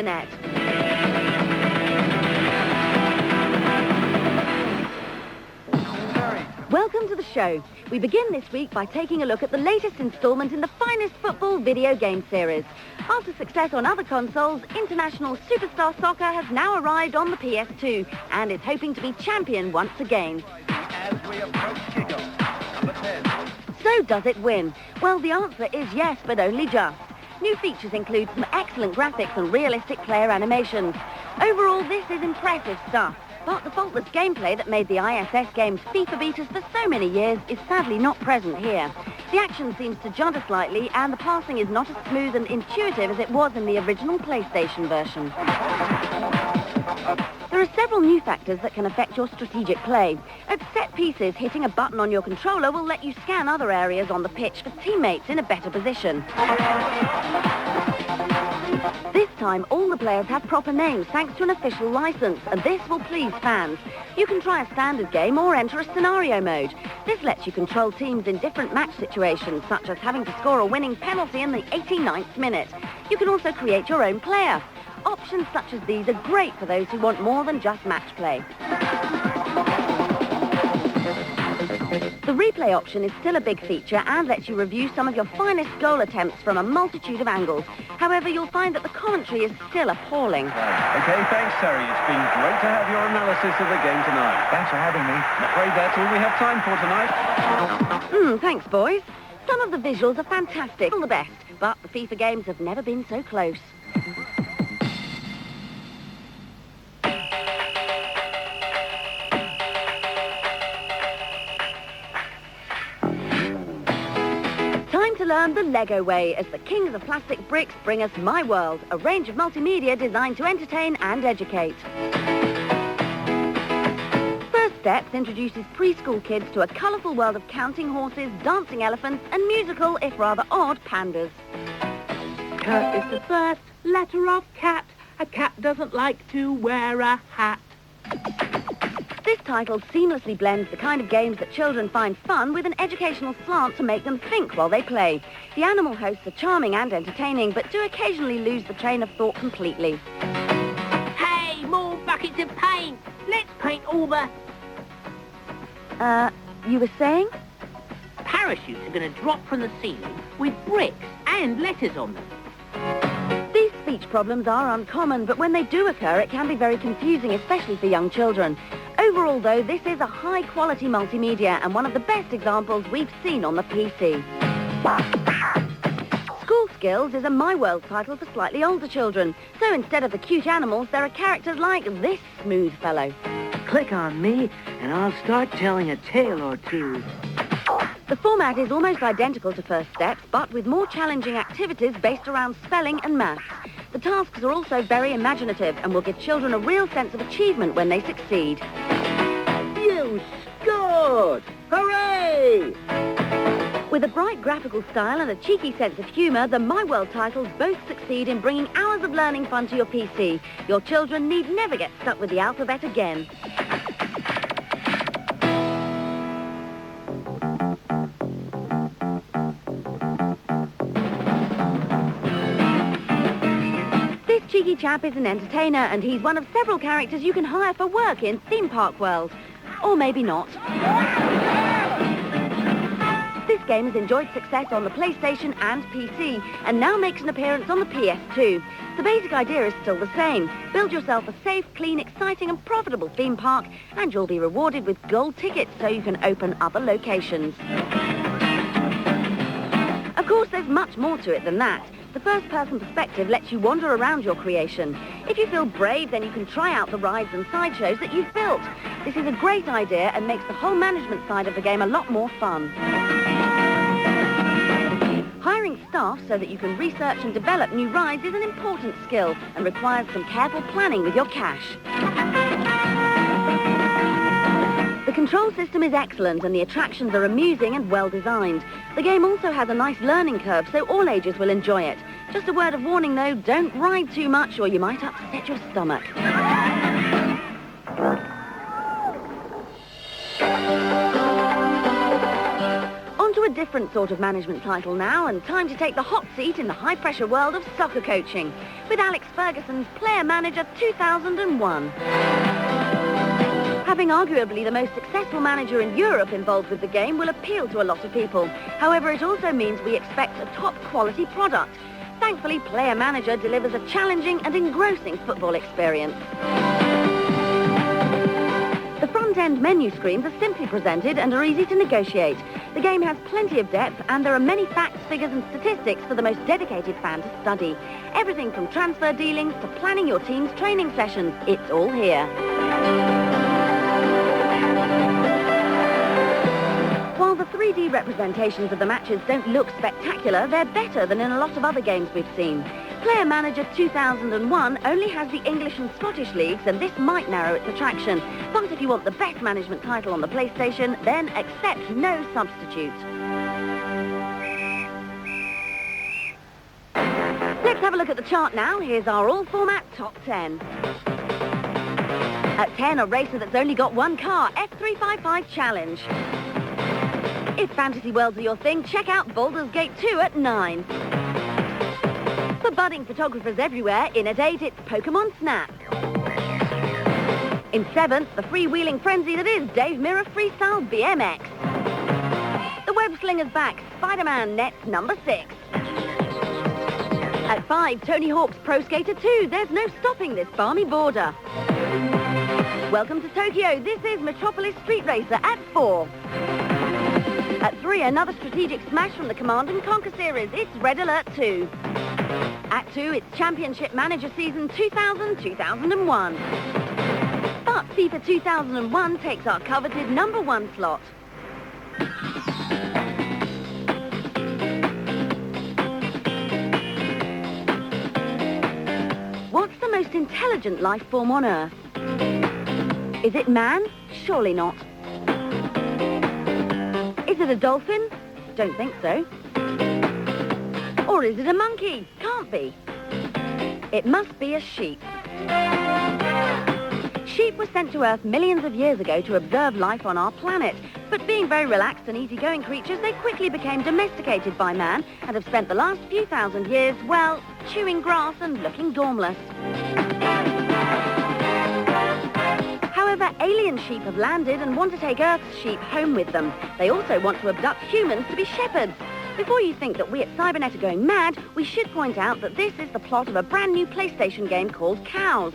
Cybernet. Welcome to the show. We begin this week by taking a look at the latest installment in the finest football video game series. After success on other consoles, International Superstar Soccer has now arrived on the PS2 and is hoping to be champion once again. As we approach kickoff, number 10. So does it win? Well, the answer is yes, but only just. New features include some excellent graphics and realistic player animations. Overall, this is impressive stuff. But the faultless gameplay that made the ISS games FIFA beaters for so many years is sadly not present here. The action seems to judder slightly and the passing is not as smooth and intuitive as it was in the original PlayStation version. There are several new factors that can affect your strategic play. At set pieces, hitting a button on your controller will let you scan other areas on the pitch for teammates in a better position. This time, all the players have proper names thanks to an official license, and this will please fans. You can try a standard game or enter a scenario mode. This lets you control teams in different match situations, such as having to score a winning penalty in the 89th minute. You can also create your own player. Options such as these are great for those who want more than just match play. The replay option is still a big feature and lets you review some of your finest goal attempts from a multitude of angles. However, you'll find that the commentary is still appalling. Okay, thanks, Terry. It's been great to have your analysis of the game tonight. Thanks for having me. I'm afraid that's all we have time for tonight. Thanks, boys. Some of the visuals are fantastic, all the best, but the FIFA games have never been so close. Time to learn the Lego way as the kings of plastic bricks bring us My World, a range of multimedia designed to entertain and educate. First Steps introduces preschool kids to a colourful world of counting horses, dancing elephants and musical, if rather odd, pandas. Cat is the first letter of cat. A cat doesn't like to wear a hat. This title seamlessly blends the kind of games that children find fun with an educational slant to make them think while they play. The animal hosts are charming and entertaining, but do occasionally lose the train of thought completely. Hey, more buckets of paint. Let's paint all the... You were saying? Parachutes are going to drop from the ceiling with bricks and letters on them. These speech problems are uncommon, but when they do occur, it can be very confusing, especially for young children. Overall, though, this is a high-quality multimedia and one of the best examples we've seen on the PC. School Skills is a My World title for slightly older children, so instead of the cute animals, there are characters like this smooth fellow. Click on me and I'll start telling a tale or two. The format is almost identical to First Steps, but with more challenging activities based around spelling and maths. The tasks are also very imaginative and will give children a real sense of achievement when they succeed. You scored! Hooray! With a bright graphical style and a cheeky sense of humour, the My World titles both succeed in bringing hours of learning fun to your PC. Your children need never get stuck with the alphabet again. This cheeky chap is an entertainer, and he's one of several characters you can hire for work in Theme Park World. Or maybe not. This game has enjoyed success on the PlayStation and PC, and now makes an appearance on the PS2. The basic idea is still the same. Build yourself a safe, clean, exciting and profitable theme park, and you'll be rewarded with gold tickets so you can open other locations. Of course, there's much more to it than that. The first-person perspective lets you wander around your creation. If you feel brave, then you can try out the rides and sideshows that you've built. This is a great idea and makes the whole management side of the game a lot more fun. Hiring staff so that you can research and develop new rides is an important skill and requires some careful planning with your cash. The control system is excellent and the attractions are amusing and well designed. The game also has a nice learning curve, so all ages will enjoy it. Just a word of warning though, don't ride too much or you might upset your stomach. On to a different sort of management title now, and time to take the hot seat in the high-pressure world of soccer coaching with Alex Ferguson's Player Manager 2001. Having arguably the most successful manager in Europe involved with the game will appeal to a lot of people. However, it also means we expect a top-quality product. Thankfully, Player Manager delivers a challenging and engrossing football experience. The front-end menu screens are simply presented and are easy to negotiate. The game has plenty of depth, and there are many facts, figures and statistics for the most dedicated fan to study. Everything from transfer dealings to planning your team's training sessions, it's all here. While the 3D representations of the matches don't look spectacular, they're better than in a lot of other games we've seen. Player Manager 2001 only has the English and Scottish leagues, and this might narrow its attraction. But if you want the best management title on the PlayStation, then accept no substitute. Let's have a look at the chart now. Here's our all-format top 10. At 10, a racer that's only got one car, F355 Challenge. If Fantasy Worlds are your thing, check out Baldur's Gate 2 at 9. For budding photographers everywhere, in at 8, it's Pokemon Snap. In 7th, the freewheeling frenzy that is Dave Mirra Freestyle BMX. The web slinger's back, Spider-Man nets number 6. At 5, Tony Hawk's Pro Skater 2, there's no stopping this balmy border. Welcome to Tokyo, this is Metropolis Street Racer at 4. At 3, another strategic smash from the Command & Conquer series, it's Red Alert 2. At 2, it's Championship Manager Season 2000-2001. But FIFA 2001 takes our coveted number 1 slot. What's the most intelligent life form on Earth? Is it man? Surely not. Is it a dolphin? Don't think so. Or is it a monkey? Can't be. It must be a sheep. Sheep were sent to Earth millions of years ago to observe life on our planet. But being very relaxed and easygoing creatures, they quickly became domesticated by man and have spent the last few thousand years, well, chewing grass and looking dormless. However, alien sheep have landed and want to take Earth's sheep home with them. They also want to abduct humans to be shepherds. Before you think that we at Cybernet are going mad, we should point out that this is the plot of a brand new PlayStation game called Cows.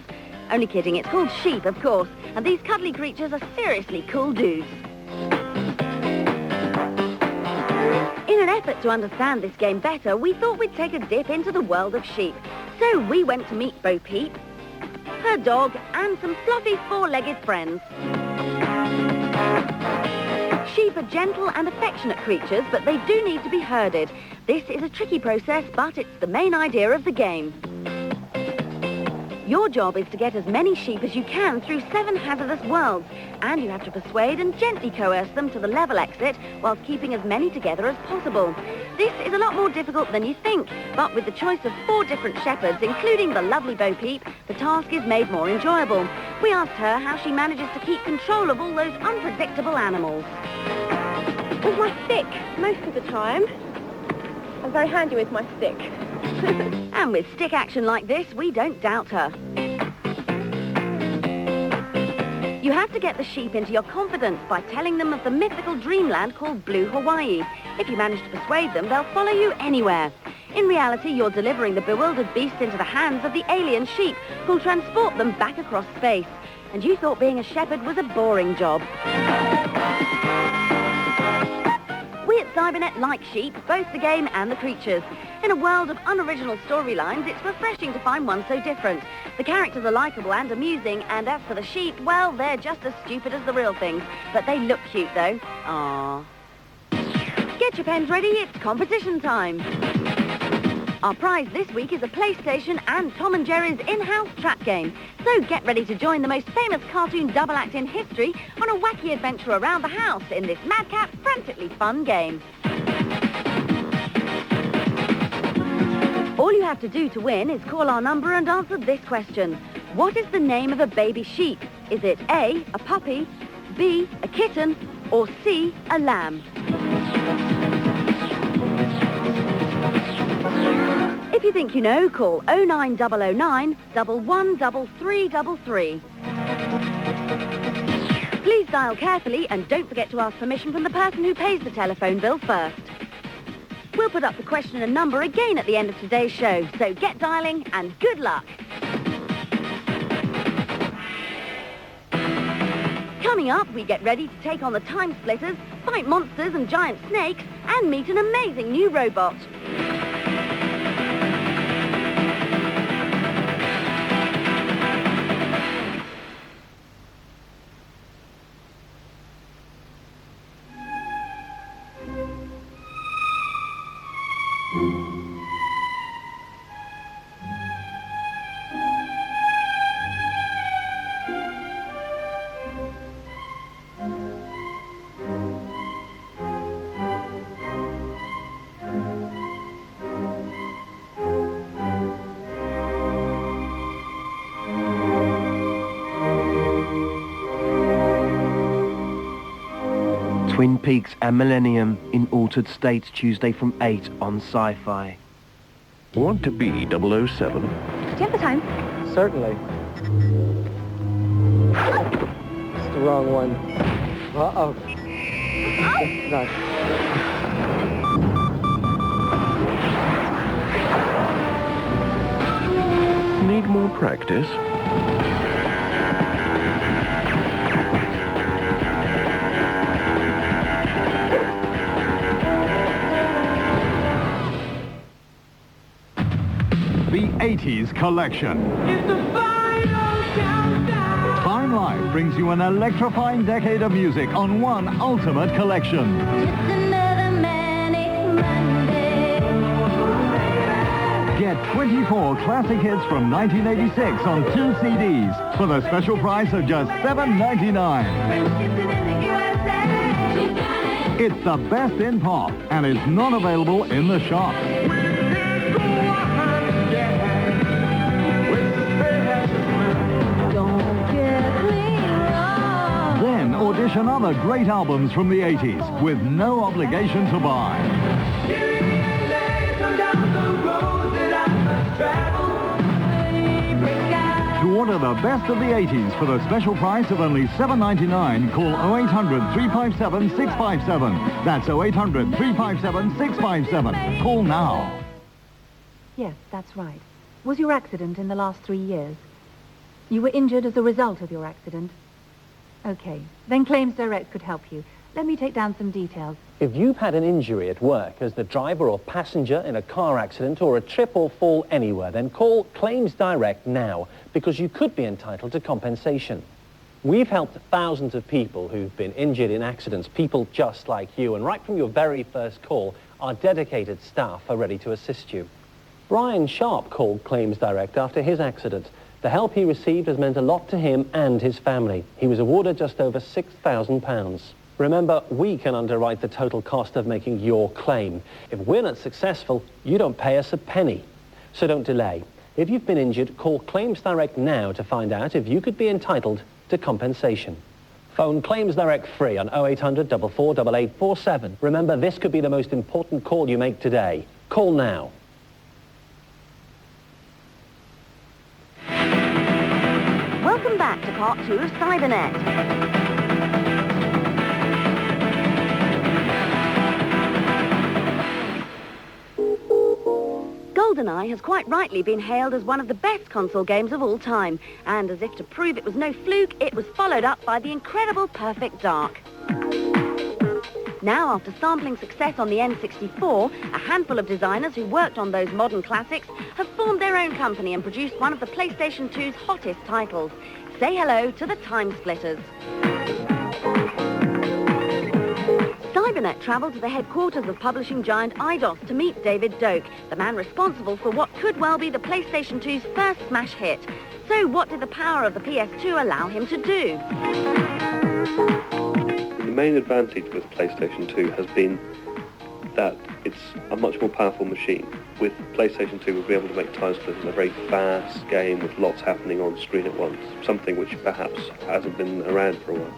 Only kidding, it's called Sheep, of course, and these cuddly creatures are seriously cool dudes. In an effort to understand this game better, we thought we'd take a dip into the world of sheep. So we went to meet Bo Peep, her dog, and some fluffy four-legged friends. Sheep are gentle and affectionate creatures, but they do need to be herded. This is a tricky process, but it's the main idea of the game. Your job is to get as many sheep as you can through 7 hazardous worlds, and you have to persuade and gently coerce them to the level exit whilst keeping as many together as possible. This is a lot more difficult than you think, but with the choice of 4 different shepherds, including the lovely Bo Peep, the task is made more enjoyable. We asked her how she manages to keep control of all those unpredictable animals. With my stick, most of the time. I'm very handy with my stick. And with stick action like this, we don't doubt her. You have to get the sheep into your confidence by telling them of the mythical dreamland called Blue Hawaii. If you manage to persuade them, they'll follow you anywhere. In reality, you're delivering the bewildered beast into the hands of the alien sheep, who'll transport them back across space. And you thought being a shepherd was a boring job. We at Cybernet like sheep, both the game and the creatures. In a world of unoriginal storylines, it's refreshing to find one so different. The characters are likeable and amusing, and as for the sheep, well, they're just as stupid as the real things. But they look cute, though. Aww. Get your pens ready, it's competition time. Our prize this week is a PlayStation and Tom and Jerry's in-house trap game. So get ready to join the most famous cartoon double act in history on a wacky adventure around the house in this madcap, frantically fun game. All you have to do to win is call our number and answer this question. What is the name of a baby sheep? Is it A, a puppy, B, a kitten, or C, a lamb? you think you know, call 09009 113333. Please dial carefully and don't forget to ask permission from the person who pays the telephone bill first. We'll put up the question and number again at the end of today's show, so get dialing and good luck. Coming up, we get ready to take on the TimeSplitters, fight monsters and giant snakes, and meet an amazing new robot. Twin Peaks and Millennium in altered state Tuesday from 8 on Sci-Fi. Want to be 007? Do you have the time? Certainly. It's the wrong one. Uh-oh. No. Need more practice? The 80s Collection. It's the final countdown. Fine Life brings you an electrifying decade of music on one ultimate collection. Get 24 classic hits from 1986 on 2 CDs for the special price of just $7.99. It's the best in pop and is not available in the shops. Then audition other great albums from the 80s with no obligation to buy. To order the best of the 80s for the special price of only $7.99, call 0800-357-657. That's 0800-357-657. Call now. Yes, that's right. Was your accident in the last 3 years? You were injured as a result of your accident? Okay, then Claims Direct could help you. Let me take down some details. If you've had an injury at work as the driver or passenger in a car accident or a trip or fall anywhere, then call Claims Direct now because you could be entitled to compensation. We've helped thousands of people who've been injured in accidents, people just like you, and right from your very first call, our dedicated staff are ready to assist you. Brian Sharp called Claims Direct after his accident. The help he received has meant a lot to him and his family. He was awarded just over £6,000. Remember, we can underwrite the total cost of making your claim. If we're not successful, you don't pay us a penny. So don't delay. If you've been injured, call Claims Direct now to find out if you could be entitled to compensation. Phone Claims Direct free on 0800 448847. Remember, this could be the most important call you make today. Call now. Welcome back to part 2 of Cybernet. GoldenEye has quite rightly been hailed as one of the best console games of all time, and as if to prove it was no fluke, it was followed up by the incredible Perfect Dark. Now, after sampling success on the N64, a handful of designers who worked on those modern classics have formed their own company and produced one of the PlayStation 2's hottest titles. Say hello to the TimeSplitters. Cybernet travelled to the headquarters of publishing giant Eidos to meet David Doak, the man responsible for what could well be the PlayStation 2's first smash hit. So what did the power of the PS2 allow him to do? The main advantage with PlayStation 2 has been that it's a much more powerful machine. With PlayStation 2 we'll be able to make TimeSplitters a very fast game with lots happening on screen at once, something which perhaps hasn't been around for a while.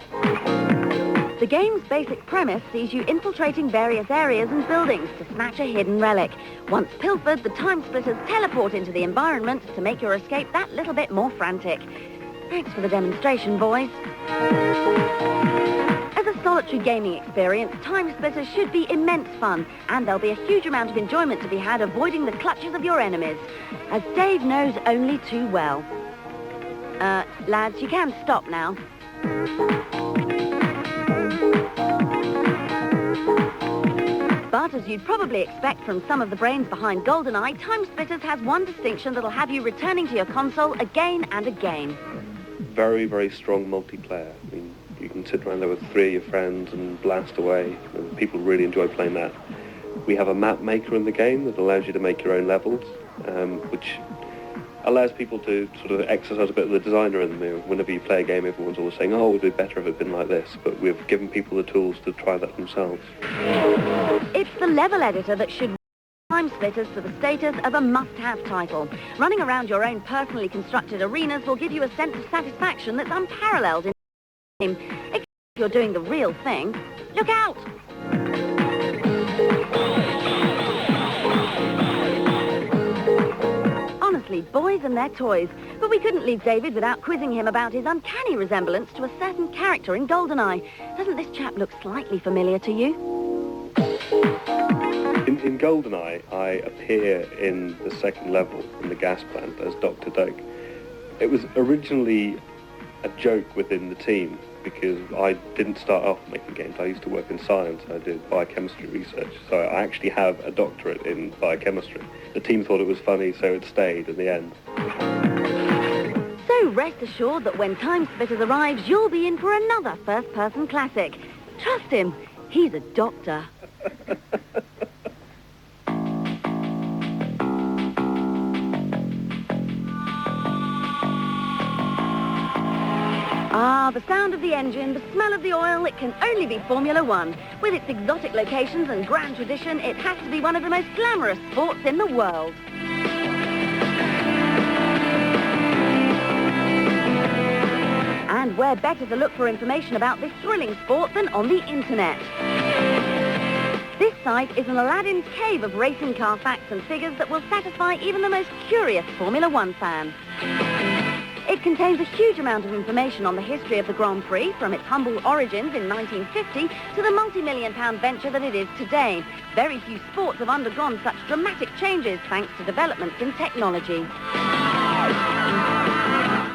The game's basic premise sees you infiltrating various areas and buildings to snatch a hidden relic. Once pilfered, the TimeSplitters teleport into the environment to make your escape that little bit more frantic. Thanks for the demonstration, boys. As a solitary gaming experience, TimeSplitters should be immense fun, and there'll be a huge amount of enjoyment to be had avoiding the clutches of your enemies, as Dave knows only too well. Lads, you can stop now. But as you'd probably expect from some of the brains behind GoldenEye, TimeSplitters has one distinction that'll have you returning to your console again and again. Very, very strong multiplayer. I mean, you can sit around there with 3 of your friends and blast away, and people really enjoy playing that. We have a map maker in the game that allows you to make your own levels, which allows people to sort of exercise a bit of the designer in them. Whenever you play a game, everyone's always saying, oh, it would be better if it had been like this, but we've given people the tools to try that themselves. It's the level editor that should TimeSplitters to the status of a must-have title. Running around your own personally constructed arenas will give you a sense of satisfaction that's unparalleled in the game. Except if you're doing the real thing. Look out! Honestly, boys and their toys. But we couldn't leave David without quizzing him about his uncanny resemblance to a certain character in GoldenEye. Doesn't this chap look slightly familiar to you? In GoldenEye, I appear in the second level in the gas plant as Dr. Doak. It was originally a joke within the team because I didn't start off making games. I used to work in science. I did biochemistry research, so I actually have a doctorate in biochemistry. The team thought it was funny, so it stayed in the end. So rest assured that when TimeSplitters arrives, you'll be in for another first-person classic. Trust him, he's a doctor. Ah, the sound of the engine, the smell of the oil, it can only be Formula One. With its exotic locations and grand tradition, it has to be one of the most glamorous sports in the world. And where better to look for information about this thrilling sport than on the internet? This site is an Aladdin's cave of racing car facts and figures that will satisfy even the most curious Formula One fan. It contains a huge amount of information on the history of the Grand Prix, from its humble origins in 1950 to the multi-million-pound venture that it is today. Very few sports have undergone such dramatic changes thanks to developments in technology.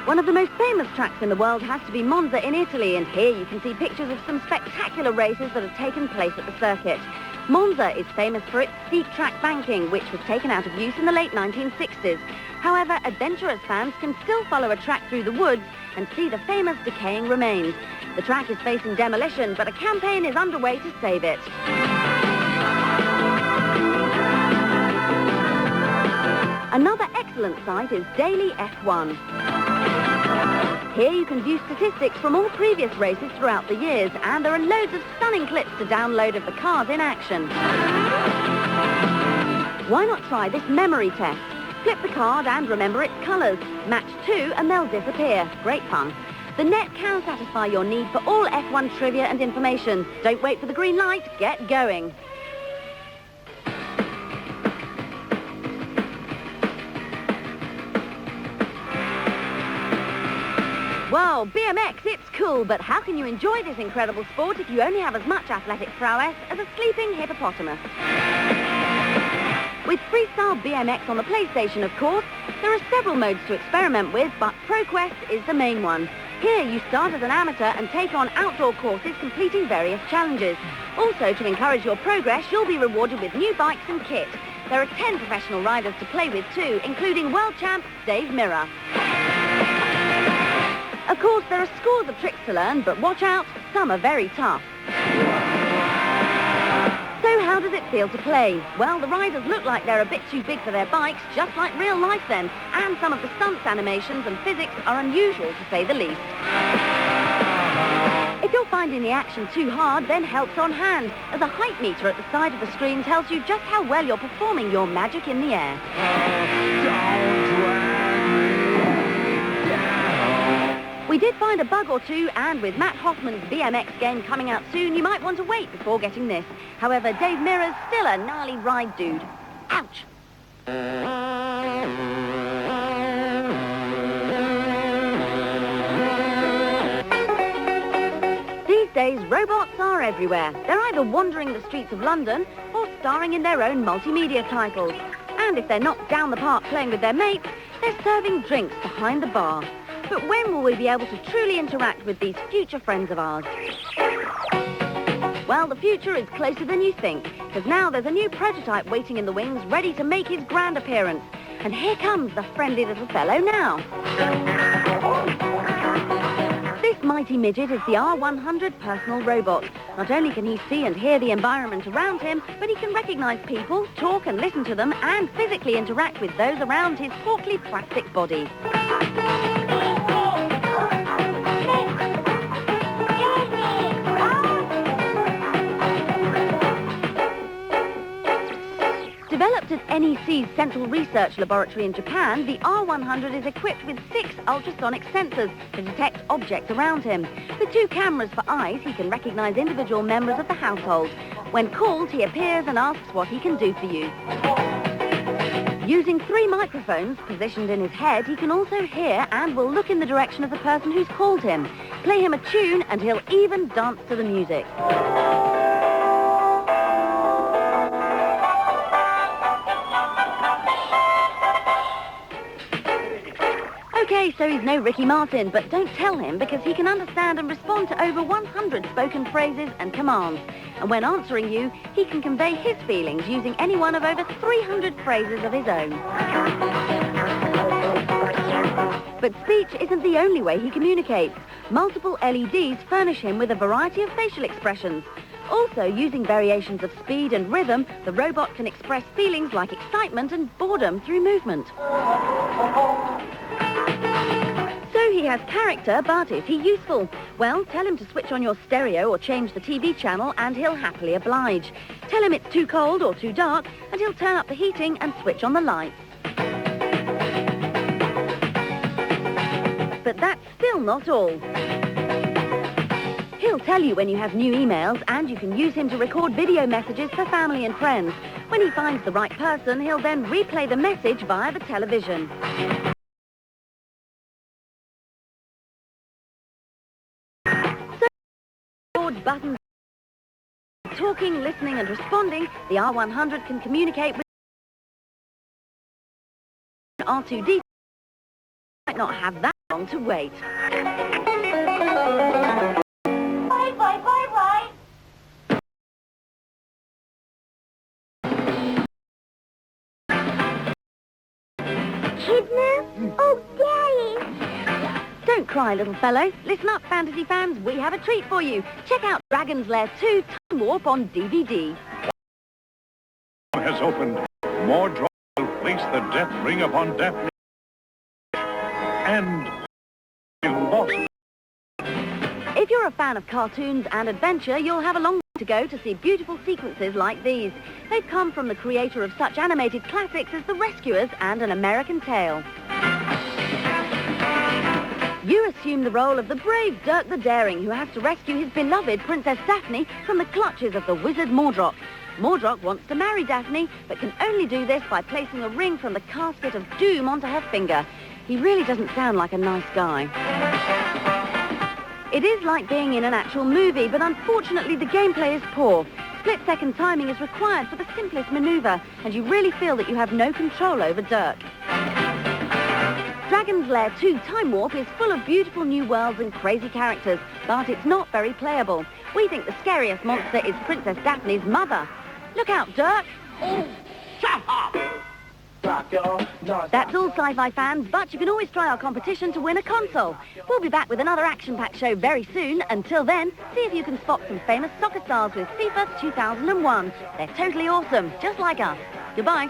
One of the most famous tracks in the world has to be Monza in Italy, and here you can see pictures of some spectacular races that have taken place at the circuit. Monza is famous for its steep track banking, which was taken out of use in the late 1960s. However, adventurous fans can still follow a track through the woods and see the famous decaying remains. The track is facing demolition, but a campaign is underway to save it. Another excellent site is Daily F1. Here you can view statistics from all previous races throughout the years, and there are loads of stunning clips to download of the cars in action. Why not try this memory test? Flip the card and remember its colours. Match 2 and they'll disappear. Great fun. The net can satisfy your need for all F1 trivia and information. Don't wait for the green light, get going. Well, BMX, it's cool, but how can you enjoy this incredible sport if you only have as much athletic prowess as a sleeping hippopotamus? With Freestyle BMX on the PlayStation, of course, there are several modes to experiment with, but ProQuest is the main one. Here you start as an amateur and take on outdoor courses completing various challenges. Also, to encourage your progress, you'll be rewarded with new bikes and kit. There are 10 professional riders to play with too, including world champ Dave Mirra. Of course, there are scores of tricks to learn, but watch out, some are very tough. So how does it feel to play? Well, the riders look like they're a bit too big for their bikes, just like real life then, and some of the stunts, animations and physics are unusual to say the least. If you're finding the action too hard, then help's on hand, as a height meter at the side of the screen tells you just how well you're performing your magic in the air. We did find a bug or two, and with Matt Hoffman's BMX game coming out soon, you might want to wait before getting this. However, Dave Mirror's still a gnarly ride dude. Ouch! These days, robots are everywhere. They're either wandering the streets of London or starring in their own multimedia titles. And if they're not down the park playing with their mates, they're serving drinks behind the bar. But when will we be able to truly interact with these future friends of ours? Well, the future is closer than you think, because now there's a new prototype waiting in the wings, ready to make his grand appearance. And here comes the friendly little fellow now. This mighty midget is the R100 personal robot. Not only can he see and hear the environment around him, but he can recognize people, talk and listen to them, and physically interact with those around his portly plastic body. Developed at NEC's Central Research Laboratory in Japan, the R100 is equipped with 6 ultrasonic sensors to detect objects around him. With 2 cameras for eyes, he can recognize individual members of the household. When called, he appears and asks what he can do for you. Using 3 microphones positioned in his head, he can also hear and will look in the direction of the person who's called him. Play him a tune and he'll even dance to the music. Okay, so he's no Ricky Martin, but don't tell him because he can understand and respond to over 100 spoken phrases and commands. And when answering you, he can convey his feelings using any one of over 300 phrases of his own. But speech isn't the only way he communicates. Multiple LEDs furnish him with a variety of facial expressions. Also, using variations of speed and rhythm, the robot can express feelings like excitement and boredom through movement. So he has character, but is he useful? Well, tell him to switch on your stereo or change the TV channel and he'll happily oblige. Tell him it's too cold or too dark and he'll turn up the heating and switch on the lights. But that's still not all. He'll tell you when you have new emails, and you can use him to record video messages for family and friends. When he finds the right person, he'll then replay the message via the television. So, buttons, talking, listening and responding, the R100 can communicate with R2D. Might not have that long to wait. Kidnapped? Oh, Daddy! Don't cry, little fellow. Listen up, fantasy fans. We have a treat for you. Check out Dragon's Lair 2 Time Warp on DVD. Has opened. Mordred will place the death ring upon Daphne. And lost. If you're a fan of cartoons and adventure, you'll have a long way to go to see beautiful sequences like these. They've come from the creator of such animated classics as The Rescuers and An American Tale. You assume the role of the brave Dirk the Daring, who has to rescue his beloved Princess Daphne from the clutches of the wizard Mordred. Mordred wants to marry Daphne, but can only do this by placing a ring from the casket of doom onto her finger. He really doesn't sound like a nice guy. It is like being in an actual movie, but unfortunately the gameplay is poor. Split-second timing is required for the simplest maneuver, and you really feel that you have no control over Dirk. Dragon's Lair 2 Time Warp is full of beautiful new worlds and crazy characters, but it's not very playable. We think the scariest monster is Princess Daphne's mother. Look out, Dirk! Oh, shut up! That's all, sci-fi fans, but you can always try our competition to win a console. We'll be back with another action-packed show very soon. Until then, see if you can spot some famous soccer stars with FIFA 2001. They're totally awesome, just like us. Goodbye.